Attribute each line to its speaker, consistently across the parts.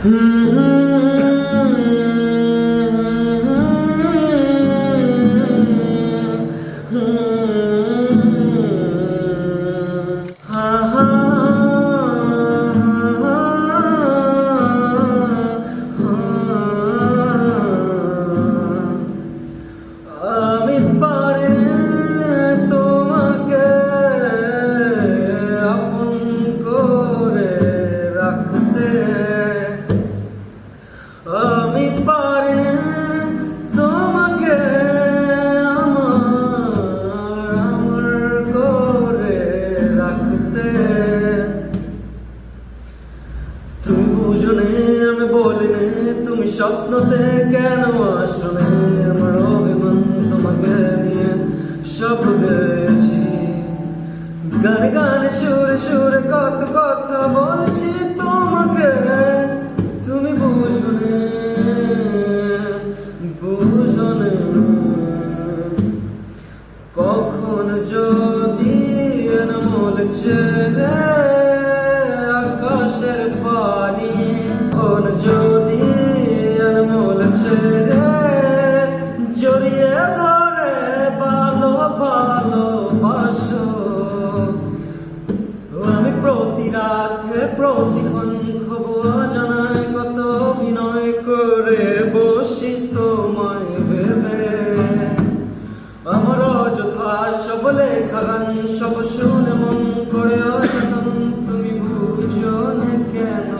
Speaker 1: আমি পারি তোমাকে আপন করে রাখতে, আমি পারি তোমাকে আমার করে রাখতে। তুমি বুঝোনে আমি বলিনি, তুমি স্বপ্নতে কেন আসোনে, আমার অভিমান তোমাকে নিয়ে সব গেছি। গানে গানে সুরে সুরে কত কথা বলছি তোমাকে, তুমি বুঝোনে বুঝোনে। কখন যদি এনমল ছেড়ে আকাশের পানি, কখন যদি এনমল ছেড়ে জড়িয়ে ধরে ভালো ভালোবাসো। আমি প্রতি রাতে প্রতিক্ষণ খুব অজানায় কত অভিনয় করে বসি তোমায় ভেবে। আমার অযথা সব লেখা গান সব শুনে মন করে অযতন, তুমি বুঝো না কেন,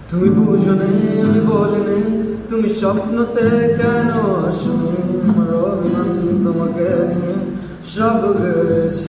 Speaker 1: তুমি বুঝো না আমি বলিনি, তুমি স্বপ্নতে কেন আসো, আমার অভিমান তোমাকে নিয়ে সব গেছি।